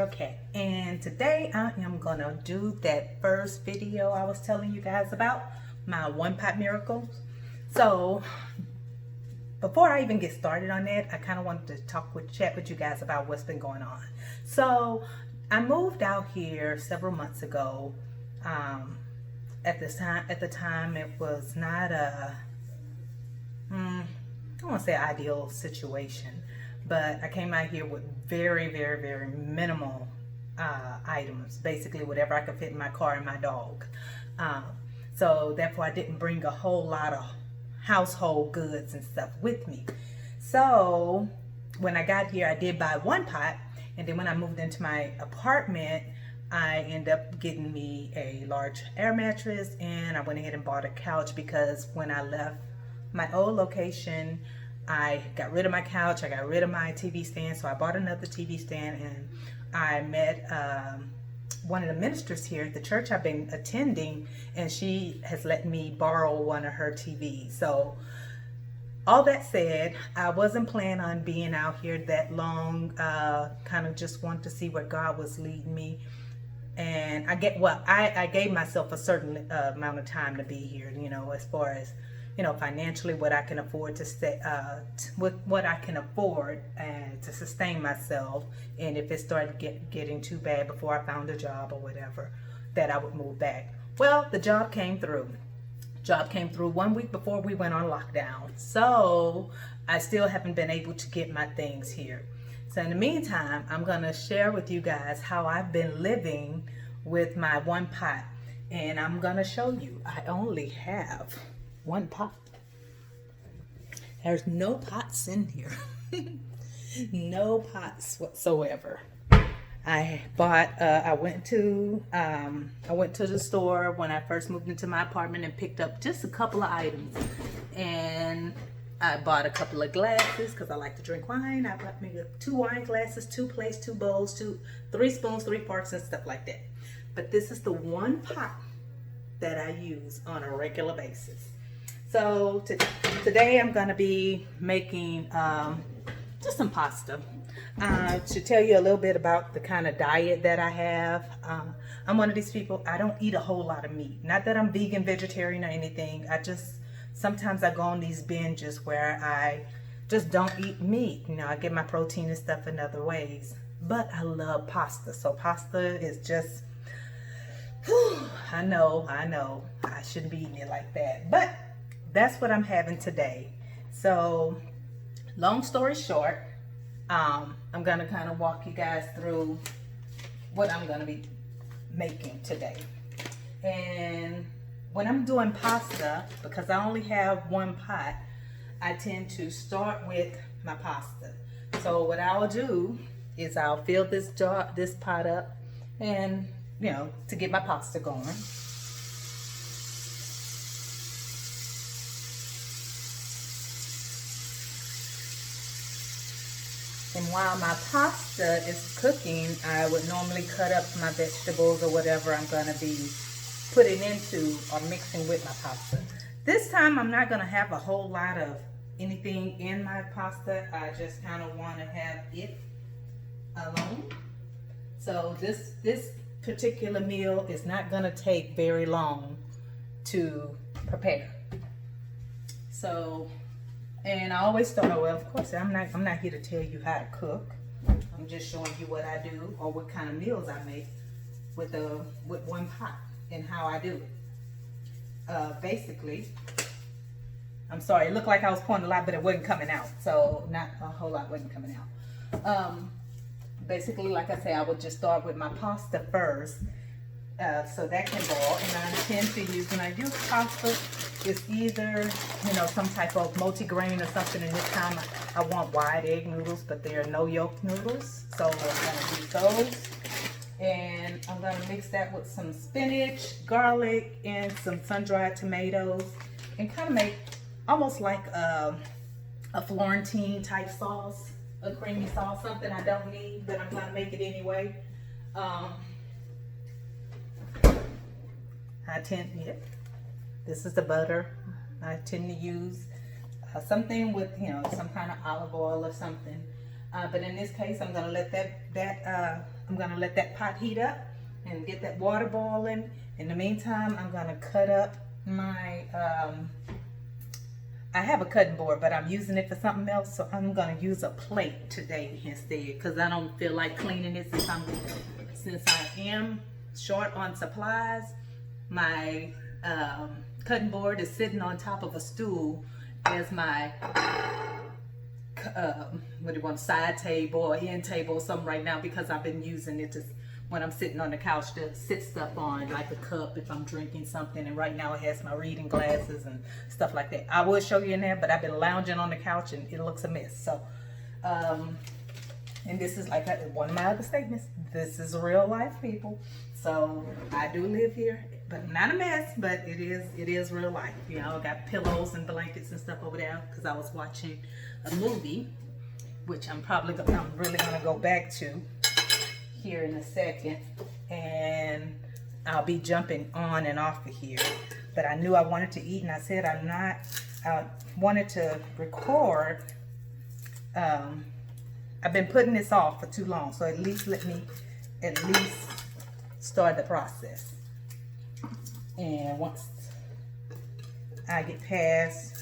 girl Kat, and today I am gonna do that first video I was telling you guys about, my one pot miracles. So before I even get started on that, I kind of wanted to chat with you guys about what's been going on. So I moved out here several months ago. At the time it was not a I don't want to say ideal situation, but I came out here with very minimal items, basically whatever I could fit in my car and my dog. So therefore I didn't bring a whole lot of household goods and stuff with me. So when I got here, I did buy one pot, and then when I moved into my apartment, I ended up getting me a large air mattress, and I went ahead and bought a couch because when I left my old location, I got rid of my couch, I got rid of my TV stand, so I bought another TV stand, and I met one of the ministers here at the church I've been attending, and she has let me borrow one of her TVs. So all that said, I wasn't planning on being out here that long, kind of just wanted to see where God was leading me. And I gave myself a certain amount of time to be here, you know, as far as, you know, financially, what I can afford to stay, what I can afford and to sustain myself. And if it started getting too bad before I found a job or whatever, that I would move back. Well, the job came through. Job came through 1 week before we went on lockdown. So I still haven't been able to get my things here. So in the meantime, I'm gonna share with you guys how I've been living with my one pot. And I'm gonna show you, I only have one pot. There's no pots in here. No pots whatsoever. I went to the store when I first moved into my apartment and picked up just a couple of items. And I bought a couple of glasses because I like to drink wine. I bought me 2 wine glasses, 2 plates, 2 bowls, 3 spoons, 3 forks, and stuff like that. But this is the one pot that I use on a regular basis. So today I'm going to be making just some pasta. To tell you a little bit about the kind of diet that I have. I'm one of these people, I don't eat a whole lot of meat. Not that I'm vegan, vegetarian, or anything. Sometimes I go on these binges where I just don't eat meat. You know, I get my protein and stuff in other ways. But I love pasta. So pasta is just, whew, I know, I shouldn't be eating it like that. But that's what I'm having today. So, long story short, I'm gonna kind of walk you guys through what I'm gonna be making today. And when I'm doing pasta, because I only have one pot, I tend to start with my pasta. So what I'll do is I'll fill this pot up, and you know, to get my pasta going. And while my pasta is cooking, I would normally cut up my vegetables or whatever I'm going to be putting into or mixing with my pasta. This time I'm not going to have a whole lot of anything in my pasta. I just kind of want to have it alone. So this particular meal is not going to take very long to prepare. So, and I always thought, oh, well, of course, I'm not here to tell you how to cook. I'm just showing you what I do or what kind of meals I make with one pot and how I do it. Basically, I'm sorry, it looked like I was pouring a lot, but it wasn't coming out. So not a whole lot wasn't coming out. Basically, like I say, I would just start with my pasta first. So that can boil, and I tend to use, when I use pasta, it's either, you know, some type of multi-grain or something, and this time I want wide egg noodles, but they are no yolk noodles, so I'm going to use those. And I'm going to mix that with some spinach, garlic, and some sun-dried tomatoes, and kind of make almost like a Florentine type sauce, a creamy sauce, something I don't need, but I'm going to make it anyway. This is the butter. I tend to use something with, you know, some kind of olive oil or something. But in this case, I'm gonna let that pot heat up and get that water boiling. In the meantime, I'm gonna cut up my I have a cutting board, but I'm using it for something else, so I'm gonna use a plate today instead, because I don't feel like cleaning it since I am short on supplies. My cutting board is sitting on top of a stool as my what do you want, side table or end table or something right now, because I've been using it to, when I'm sitting on the couch, to sit stuff on, like a cup if I'm drinking something. And right now it has my reading glasses and stuff like that. I will show you in there, but I've been lounging on the couch and it looks a mess. So and this is like one of my other statements, this is real life, people. So I do live here, but not a mess, but it is real life. You know, I got pillows and blankets and stuff over there because I was watching a movie, which I'm really gonna go back to here in a second, and I'll be jumping on and off of here. But I knew I wanted to eat, and I said I wanted to record. I've been putting this off for too long, so at least let me start the process. And once I get past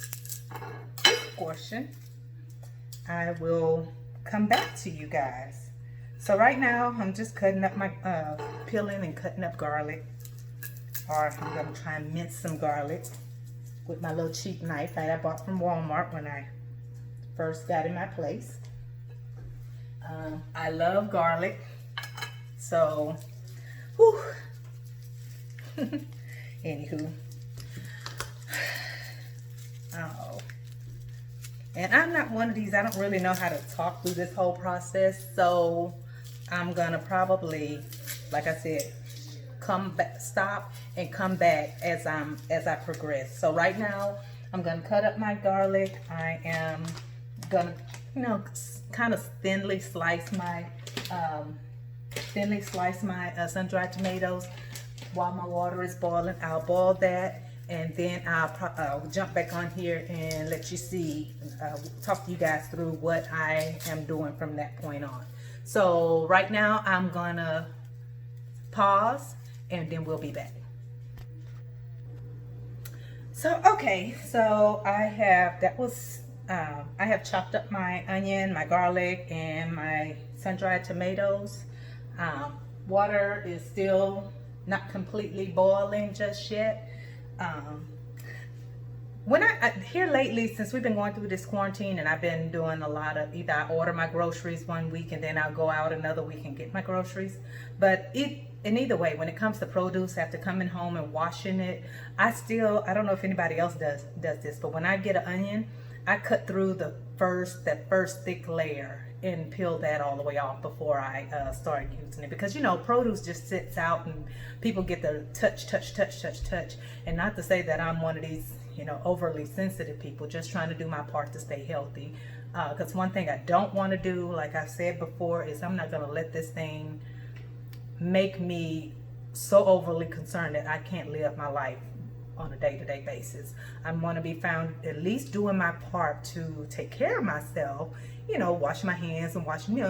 this portion, I will come back to you guys. So right now, I'm just cutting up my, peeling and cutting up garlic. Or I'm gonna try and mince some garlic with my little cheap knife that I bought from Walmart when I first got in my place. I love garlic, so, whew. Anywho. Oh. And I'm not one of these, I don't really know how to talk through this whole process, so I'm gonna probably, like I said, come back, stop and come back as I progress. So right now, I'm gonna cut up my garlic. I am gonna, you know, kind of thinly slice my sun-dried tomatoes while my water is boiling. I'll boil that, and then I'll jump back on here and let you see, talk to you guys through what I am doing from that point on. So right now I'm gonna pause, and then we'll be back. So okay, so I have chopped up my onion, my garlic, and my sun-dried tomatoes. Water is still not completely boiling just yet. When here lately, since we've been going through this quarantine, and I've been doing a lot of, either I order my groceries one week and then I'll go out another week and get my groceries. But in either way, when it comes to produce, after coming home and washing it, I don't know if anybody else does this, but when I get an onion, I cut through that first thick layer and peel that all the way off before I start using it, because you know, produce just sits out and people get the touch. And not to say that I'm one of these, you know, overly sensitive people, just trying to do my part to stay healthy. Because one thing I don't want to do, like I've said before, is I'm not going to let this thing make me so overly concerned that I can't live my life on a day-to-day basis. I'm going to be found at least doing my part to take care of myself, you know, washing my hands and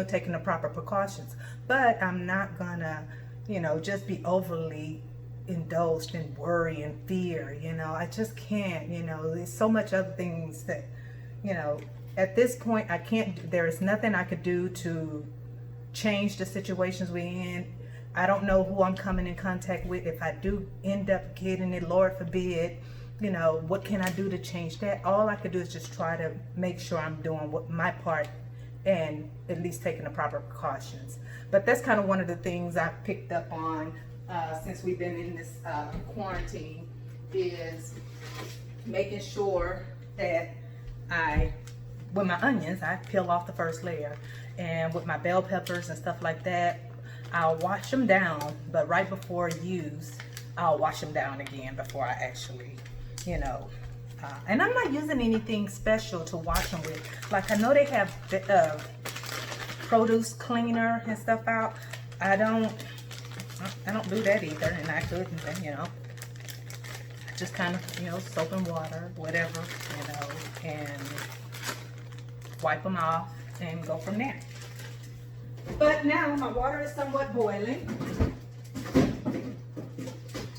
taking the proper precautions. But I'm not gonna, you know, just be overly indulged in worry and fear. You know, I just can't. You know, there's so much other things that, you know, at this point I can't. There is nothing I could do to change the situations we're in. I don't know who I'm coming in contact with. If I do end up getting it, Lord forbid, you know, what can I do to change that? All I could do is just try to make sure I'm doing my part and at least taking the proper precautions. But that's kind of one of the things I've picked up on since we've been in this quarantine, is making sure that with my onions, I peel off the first layer, and with my bell peppers and stuff like that, I'll wash them down, but right before use, I'll wash them down again before I actually, you know, and I'm not using anything special to wash them with. Like, I know they have produce cleaner and stuff out. I don't do that either, and I couldn't, you know. I just kind of, you know, soap and water, whatever, you know, and wipe them off and go from there. But now my water is somewhat boiling.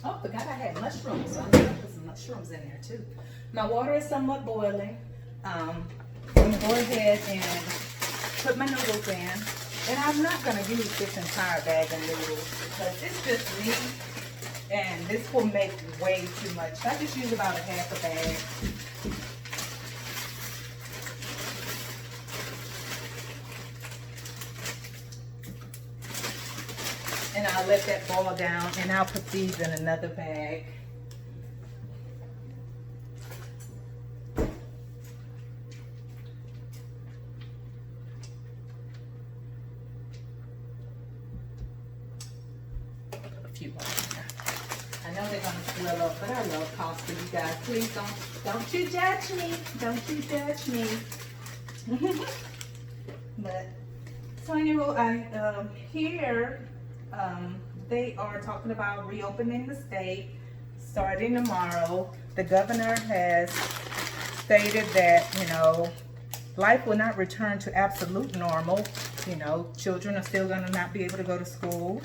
Oh, forgot I had mushrooms, so I'm gonna put some mushrooms in there too. My water is somewhat boiling. I'm gonna go ahead and put my noodles in. And I'm not gonna use this entire bag of noodles because it's just me. And this will make way too much. I just use about a half a bag. And I'll let that boil down, and I'll put these in another bag. Put a few more in there. I know they're gonna swell up, but I love pasta, you guys. Please don't you judge me. Don't you judge me. But so anyway, here. They are talking about reopening the state starting tomorrow. The governor has stated that, you know, life will not return to absolute normal. You know, children are still going to not be able to go to school.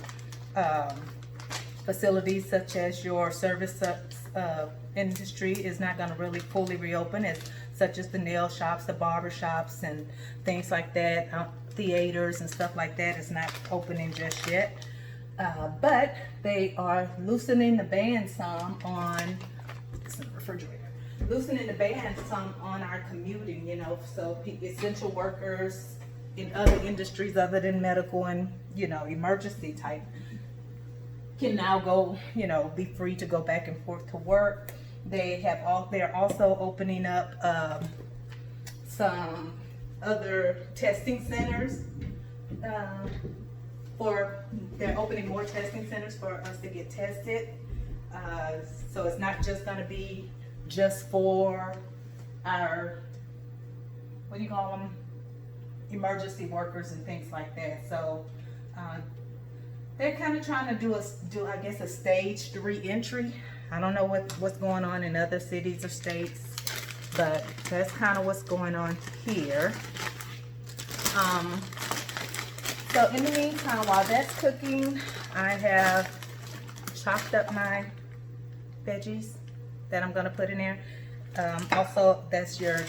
Facilities such as your service industry is not going to really fully reopen, such as the nail shops, the barber shops, and things like that. Theaters and stuff like that is not opening just yet. But they are loosening the ban some on the refrigerator. Loosening the ban some on our commuting, you know, so essential workers in other industries other than medical and, you know, emergency type can now go, you know, be free to go back and forth to work. They're also opening up some other testing centers. They're opening more testing centers for us to get tested. So it's not just going to be just for our, what do you call them, emergency workers and things like that. So they're kind of trying to do I guess a staged re-entry. I don't know what's going on in other cities or states, but that's kind of what's going on here. So in the meantime, while that's cooking, I have chopped up my veggies that I'm gonna put in there. Also, that's your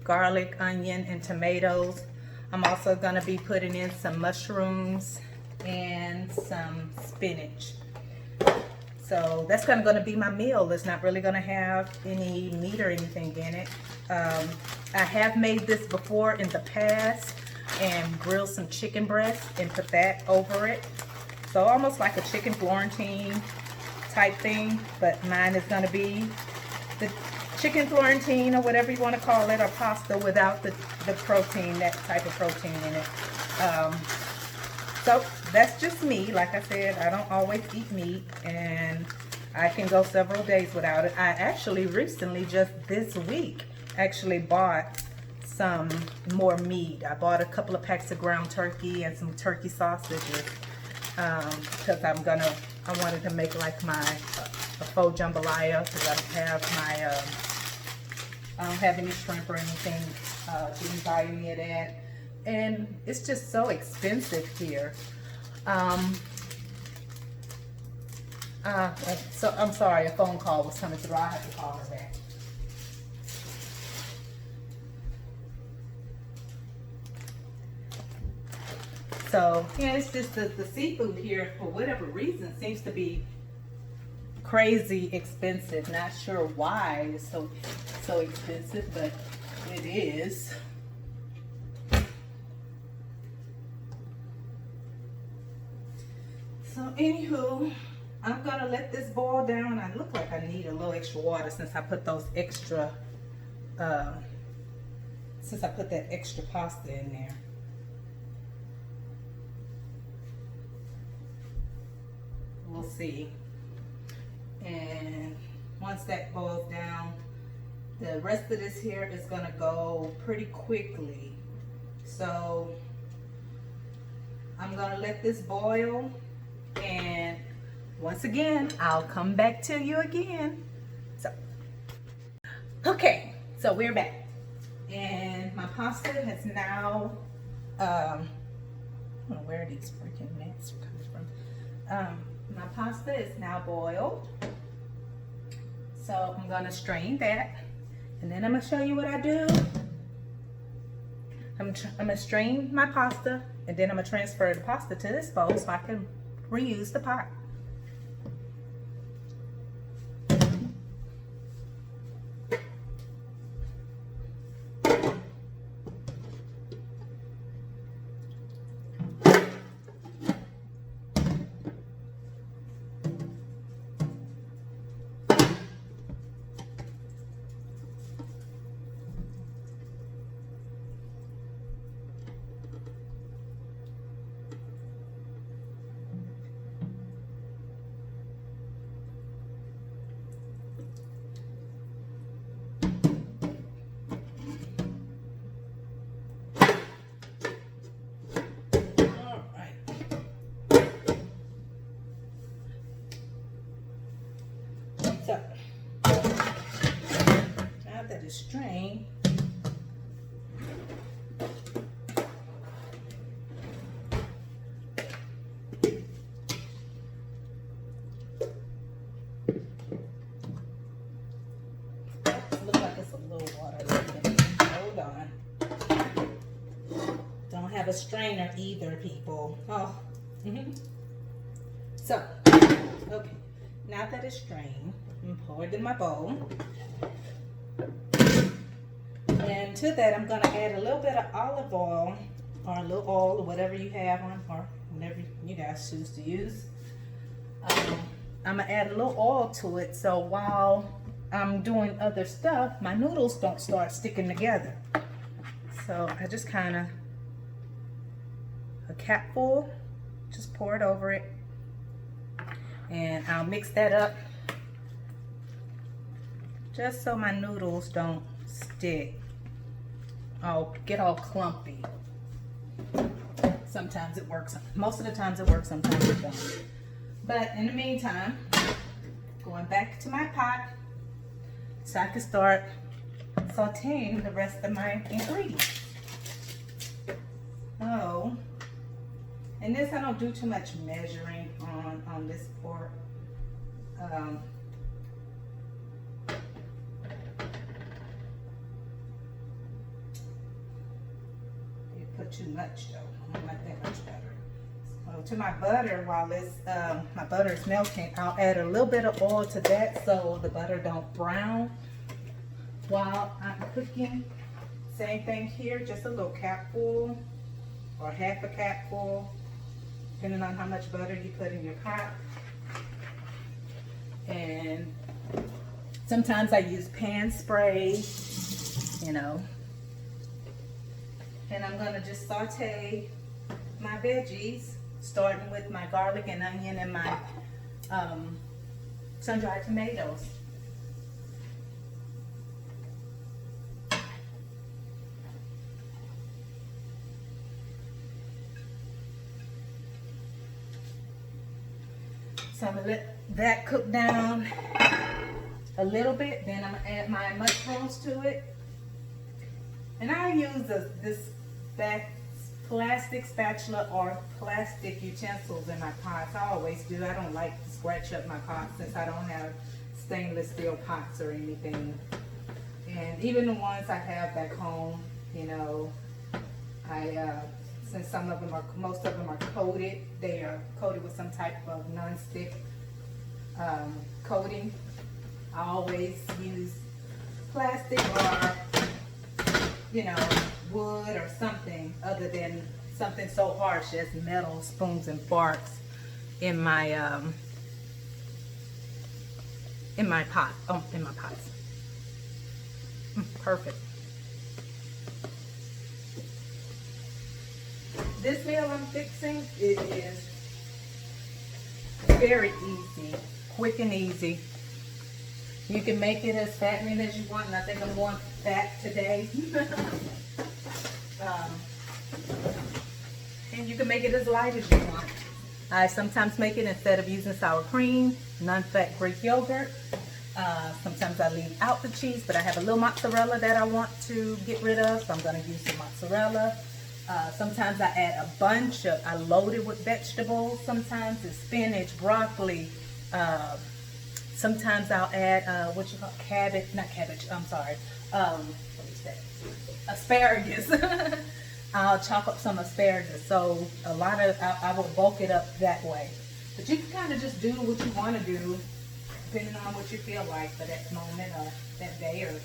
garlic, onion, and tomatoes. I'm also gonna be putting in some mushrooms and some spinach. So that's kind of going to be my meal. It's not really going to have any meat or anything in it. I have made this before in the past and grilled some chicken breast and put that over it. So almost like a chicken Florentine type thing, but mine is going to be the chicken Florentine or whatever you want to call it, or pasta without the protein, that type of protein in it. So that's just me. Like I said, I don't always eat meat, and I can go several days without it. I actually recently, just this week, actually bought some more meat. I bought a couple of packs of ground turkey and some turkey sausages because I wanted to make like a faux jambalaya, because I don't have any shrimp or anything. Didn't buy any of that. And it's just so expensive here. So I'm sorry, a phone call was coming through. I have to call her back. So yeah, it's just the seafood here, for whatever reason, seems to be crazy expensive. Not sure why it's so expensive, but it is. So anywho, I'm gonna let this boil down. I look like I need a little extra water since I put those extra, since I put that extra pasta in there. We'll see. And once that boils down, the rest of this here is gonna go pretty quickly. So I'm gonna let this boil. And once again, I'll come back to you again. So, okay, so we're back. And my pasta has now don't know where these freaking gnats are coming from. My pasta is now boiled. So I'm gonna strain that. And then I'm gonna show you what I do. I'm gonna strain my pasta, and then I'm gonna transfer the pasta to this bowl so I can reuse the pot. So, now that it's strained, looks like it's a little water left in it. Hold on. Don't have a strainer either, people. Oh. So, okay. Now that it's strained, I'm pour it in my bowl. And to that, I'm going to add a little bit of olive oil, or a little oil, or whatever you have on, or whatever you guys choose to use. I'm going to add a little oil to it, so while I'm doing other stuff, my noodles don't start sticking together. So I just kind of, a capful, just pour it over it. And I'll mix that up just so my noodles don't stick. I'll get all clumpy. Sometimes it works. Most of the times it works, sometimes it don't. But in the meantime, going back to my pot so I can start sauteing the rest of my ingredients. Oh. And this, I don't do too much measuring on this pork. You put too much though. I don't like that much butter. So to my butter, while it's my butter is melting, I'll add a little bit of oil to that so the butter don't brown while I'm cooking. Same thing here, just a little capful or half a capful, depending on how much butter you put in your pot. And sometimes I use pan spray, you know. And I'm gonna just saute my veggies, starting with my garlic and onion and my sun-dried tomatoes. So I'm gonna let that cook down a little bit. Then I'm gonna add my mushrooms to it. And I use this plastic spatula or plastic utensils in my pots. I always do. I don't like to scratch up my pots since I don't have stainless steel pots or anything. And even the ones I have back home, you know, since most of them are coated, they are coated with some type of non-stick coating. I always use plastic or, you know, wood or something other than something so harsh as metal spoons and forks in my pot. Oh, in my pots. Perfect. This meal I'm fixing, it is very easy, quick and easy. You can make it as fattening as you want, and I think I'm going fat today. And you can make it as light as you want. I sometimes make it instead of using sour cream, non-fat Greek yogurt. Sometimes I leave out the cheese, but I have a little mozzarella that I want to get rid of, so I'm going to use some mozzarella. Sometimes I add a bunch of, I load it with vegetables. Sometimes it's spinach, broccoli. Sometimes I'll add, what you call cabbage, not cabbage, I'm sorry. What is that? Asparagus. I'll chop up some asparagus. So a lot of, I will bulk it up that way. But you can kind of just do what you want to do, depending on what you feel like for that moment or that day or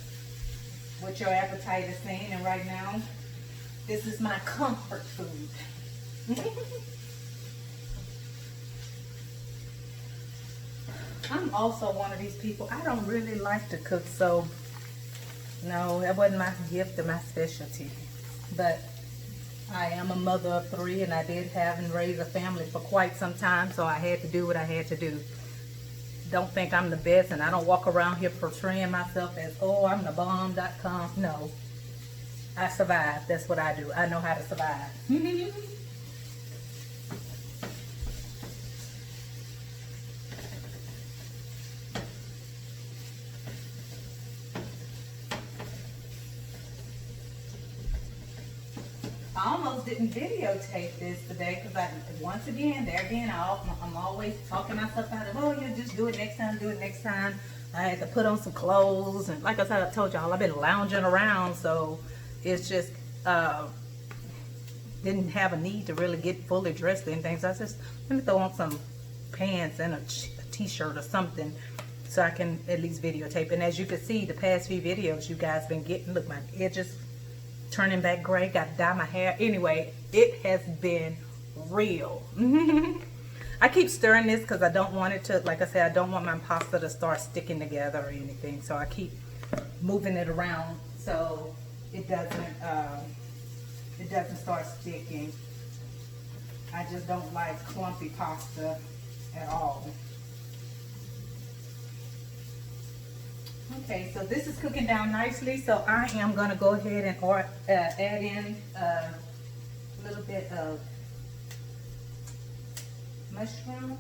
what your appetite is saying. And right now, this is my comfort food. I'm also one of these people, I don't really like to cook, so no, that wasn't my gift or my specialty. But I am a mother of 3, and I did have and raise a family for quite some time, so I had to do what I had to do. Don't think I'm the best, and I don't walk around here portraying myself as, oh, I'm the bomb.com. No, I survive. That's what I do. I know how to survive. I almost didn't videotape this today because once again, I'm always talking myself out of, oh, you just do it next time, do it next time. I had to put on some clothes, and like I said, I told y'all, I've been lounging around, so it's just, didn't have a need to really get fully dressed or anything. So I just, let me throw on some pants and a t-shirt or something so I can at least videotape. And as you can see, the past few videos you guys been getting, look, my edges turning back gray, got to dye my hair. Anyway, it has been real. I keep stirring this because I don't want it to, like I said, I don't want my pasta to start sticking together or anything. So I keep moving it around so it doesn't start sticking. I just don't like clumpy pasta at all. Okay, so this is cooking down nicely, so I am going to go ahead and add in a little bit of mushroom,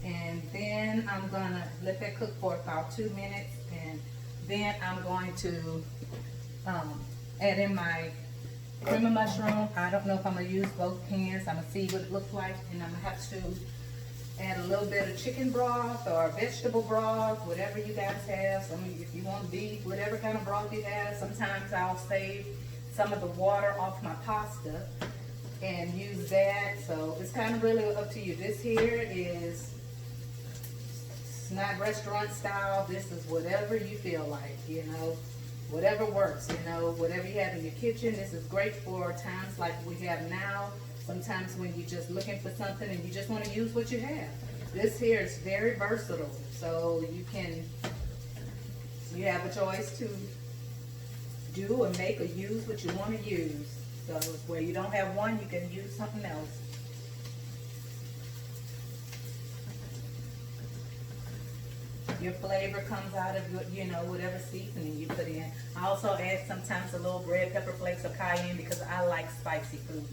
and then I'm going to let that cook for about 2 minutes, and then I'm going to add in my cream of mushroom. I don't know if I'm going to use both pans. I'm going to see what it looks like, and I'm going to have to add a little bit of chicken broth or vegetable broth, whatever you guys have. So, I mean, if you want beef, whatever kind of broth you have. Sometimes I'll save some of the water off my pasta and use that. So it's kind of really up to you. This here is, it's not restaurant style. This is whatever you feel like, you know, whatever works, you know, whatever you have in your kitchen. This is great for times like we have now. Sometimes when you're just looking for something and you just want to use what you have. This here is very versatile. So you have a choice to do or make or use what you want to use. So where you don't have one, you can use something else. Your flavor comes out of, you know, whatever seasoning you put in. I also add sometimes a little red pepper flakes or cayenne because I like spicy food.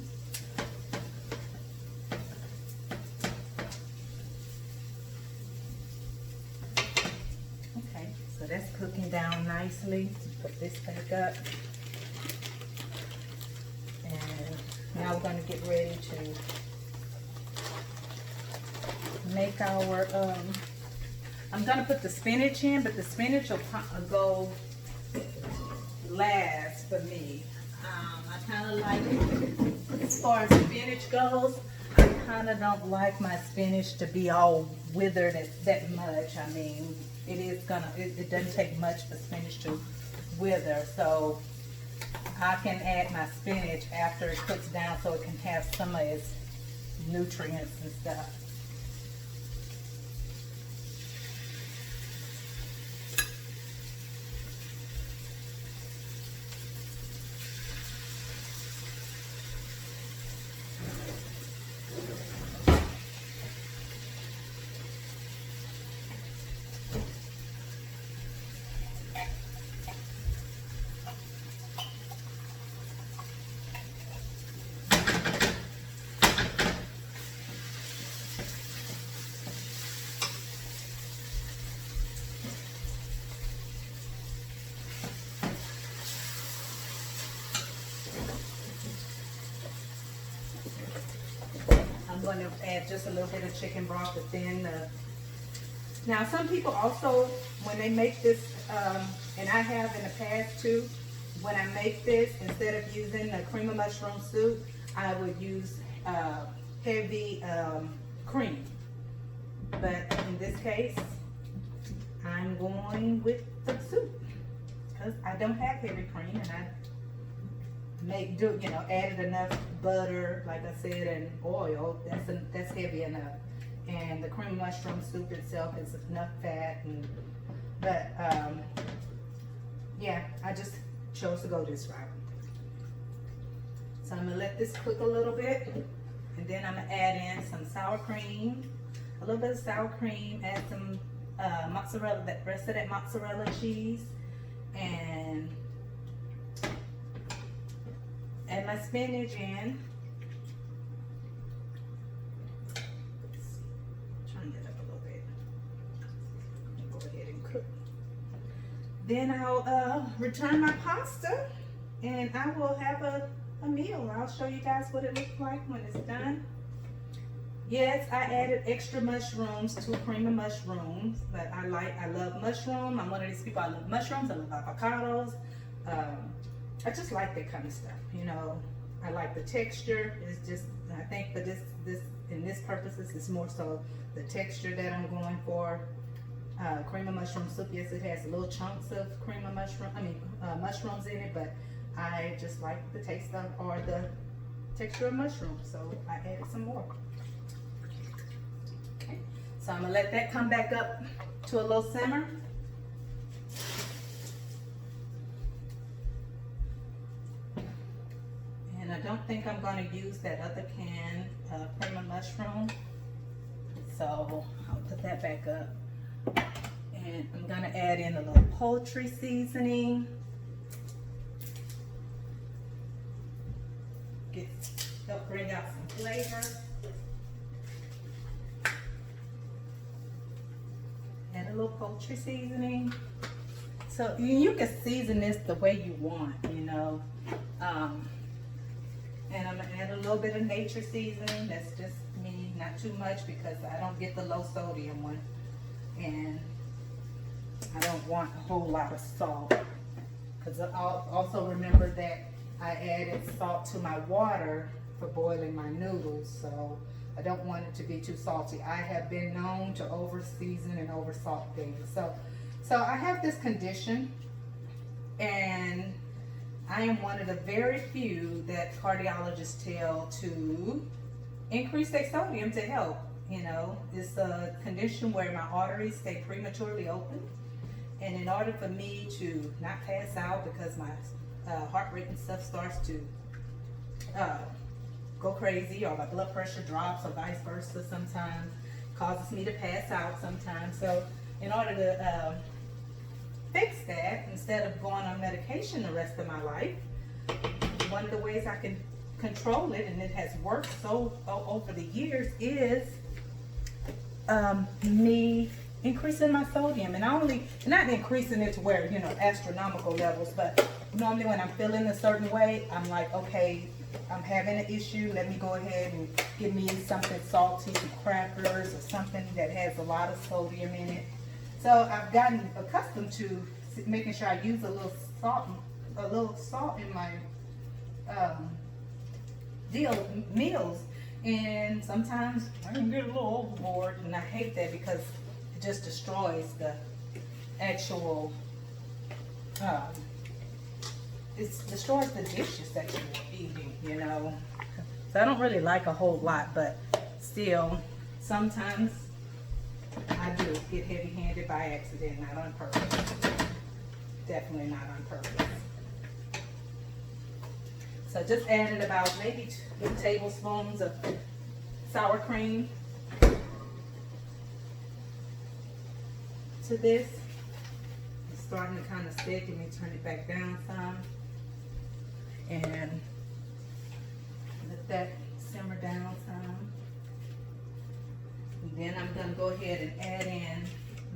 So that's cooking down nicely. Put this back up. And now we're going to get ready to make our, I'm going to put the spinach in, but the spinach will go last for me. I kind of like, as far as spinach goes, I kind of don't like my spinach to be all withered that much. I mean, it doesn't take much for spinach to wither, so I can add my spinach after it cooks down so it can have some of its nutrients and stuff. going to add just a little bit of chicken broth within the. Now, some people also, when they make this, and I have in the past too, when I make this, instead of using the cream of mushroom soup, I would use heavy cream. But in this case, I'm going with the soup because I don't have heavy cream, and I added enough butter, like I said, and oil. That's heavy enough. And the cream of mushroom soup itself is enough fat, but yeah, I just chose to go this route. So I'm gonna let this cook a little bit, and then I'm gonna add in some sour cream, a little bit of sour cream, add some mozzarella, that rest of that mozzarella cheese, and add my spinach in. Then I'll return my pasta, and I will have a meal. I'll show you guys what it looks like when it's done. Yes, I added extra mushrooms to cream of mushrooms, but I love mushroom. I'm one of these people, I love mushrooms, I love avocados. I just like that kind of stuff, you know. I like the texture. It's just, I think for this in this purposes, it's more so the texture that I'm going for. Cream of mushroom soup, yes, it has little chunks of cream of mushrooms in it, but I just like the taste of, or the texture of mushrooms, so I added some more. Okay, so I'm gonna let that come back up to a little simmer. And I don't think I'm gonna use that other can of cream of mushroom, so I'll put that back up. And I'm gonna add in a little poultry seasoning. Help bring out some flavor. Add a little poultry seasoning. So you can season this the way you want, you know. And I'm gonna add a little bit of nature seasoning. That's just me, not too much because I don't get the low sodium one. And I don't want a whole lot of salt, because I'll also remember that I added salt to my water for boiling my noodles, so I don't want it to be too salty. I have been known to over season and over salt things. So I have this condition, and I am one of the very few that cardiologists tell to increase their sodium to help. You know, it's a condition where my arteries stay prematurely open. And in order for me to not pass out because my heart rate and stuff starts to go crazy, or my blood pressure drops, or vice versa sometimes, causes me to pass out sometimes. So in order to fix that, instead of going on medication the rest of my life, one of the ways I can control it, and it has worked so over the years, is me increasing my sodium. And not increasing it to where, you know, astronomical levels, but normally when I'm feeling a certain way, I'm like, okay, I'm having an issue, let me go ahead and give me something salty, some crackers or something that has a lot of sodium in it. So I've gotten accustomed to making sure I use a little salt in my meals. And sometimes I can get a little overboard, and I hate that because it just destroys the actual, it destroys the dishes that you're eating, you know. So I don't really like a whole lot, but still, sometimes I do get heavy-handed by accident, not on purpose. Definitely not on purpose. So just added about maybe 2 tablespoons of sour cream to this. It's starting to kind of stick, and me turn it back down some. And let that simmer down some. And then I'm going to go ahead and add in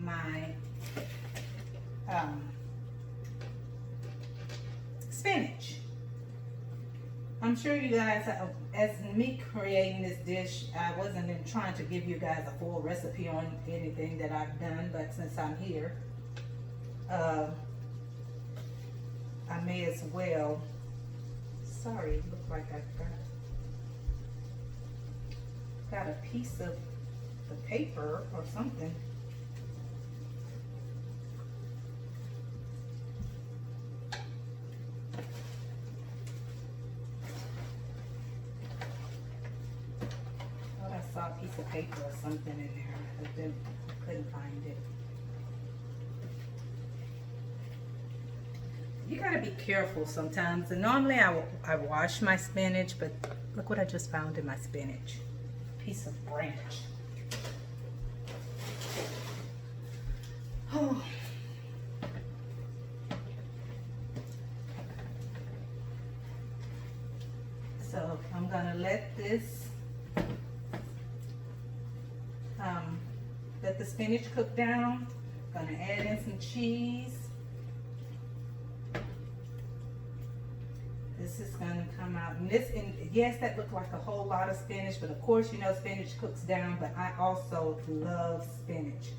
my spinach. I'm sure you guys, as me creating this dish, I wasn't trying to give you guys a full recipe on anything that I've done, but since I'm here, I may as well. Sorry, it looked like I got a piece of the paper or something. I saw a piece of paper or something in there. I couldn't find it. You gotta be careful sometimes. And normally I wash my spinach, but look what I just found in my spinach. Piece of branch. Oh. So I'm gonna let the spinach cook down. Gonna add in some cheese. This is gonna come out, and yes, that looked like a whole lot of spinach, but of course, you know, spinach cooks down, but I also love spinach.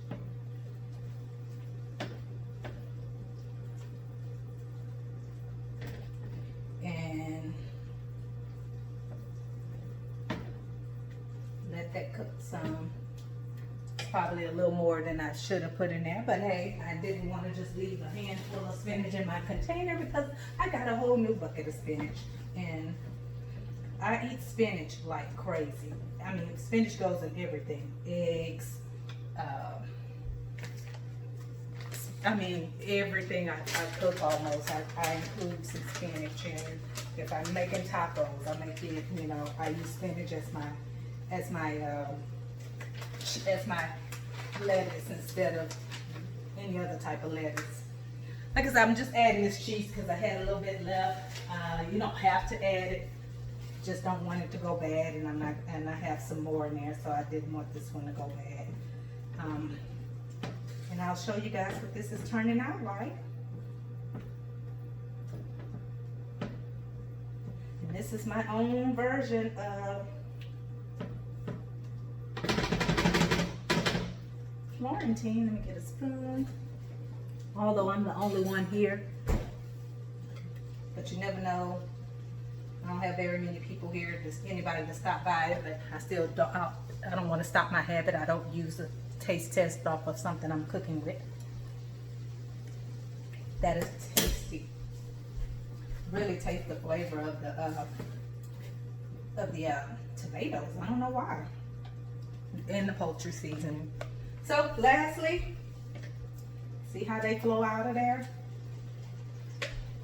And let that cook some. Probably a little more than I should have put in there, but hey, I didn't want to just leave a handful of spinach in my container because I got a whole new bucket of spinach, and I eat spinach like crazy. I mean, spinach goes in everything. Eggs, I mean, everything I cook almost, I include some spinach in. If I'm making tacos, I make it, you know, I use spinach as my lettuce instead of any other type of lettuce. Like I said, I'm just adding this cheese because I had a little bit left. You don't have to add it, just don't want it to go bad, and I have some more in there, so I didn't want this one to go bad. And I'll show you guys what this is turning out like. And this is my own version of Florentine. Let me get a spoon. Although I'm the only one here, but you never know. I don't have very many people here, just anybody to stop by, but I still don't. I don't want to stop my habit. I don't use a taste test off of something I'm cooking with. That is tasty. Really taste the flavor of the tomatoes. I don't know why. And the poultry seasoning. So lastly, see how they flow out of there?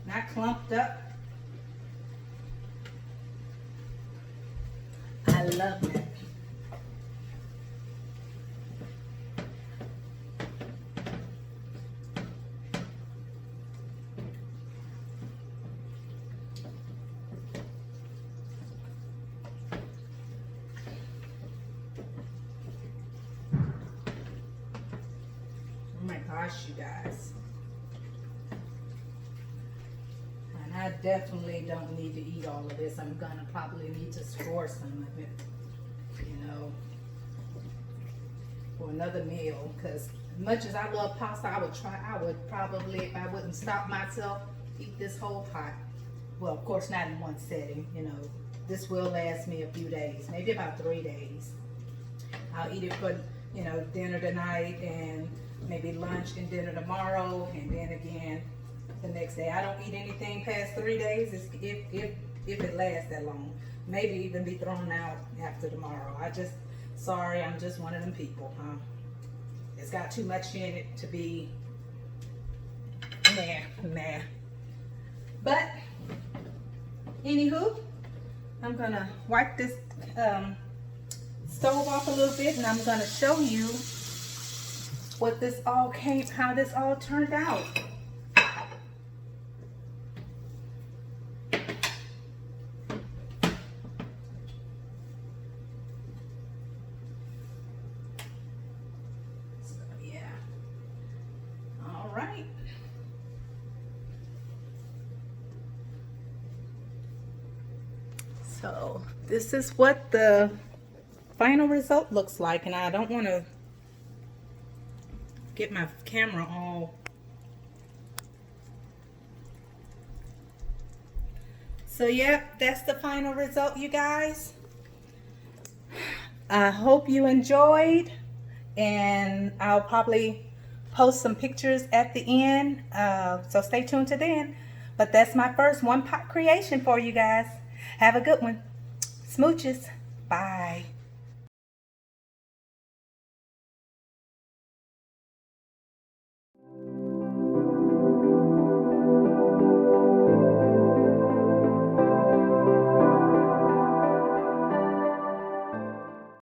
Not clumped up. I love that. Oh my gosh, you guys. And I definitely don't need to eat all of this. I'm gonna probably need to store some of it, you know, for another meal. Because as much as I love pasta, I would probably, if I wouldn't stop myself, eat this whole pot. Well, of course, not in one setting, you know. This will last me a few days, maybe about 3 days. I'll eat it for, you know, dinner tonight, and maybe lunch and dinner tomorrow, and then again the next day. I don't eat anything past 3 days if it lasts that long. Maybe even be thrown out after tomorrow. Sorry, I'm just one of them people, huh? It's got too much in it to be, nah. But, anywho, I'm gonna wipe this stove off a little bit, and I'm gonna show you what this all how this all turned out. So yeah, all right. So this is what the final result looks like, and I don't want to get my camera all. So yeah, that's the final result, you guys. I hope you enjoyed, and I'll probably post some pictures at the end, so stay tuned to then. But that's my first one pot creation for you guys. Have a good one. Smooches. Bye.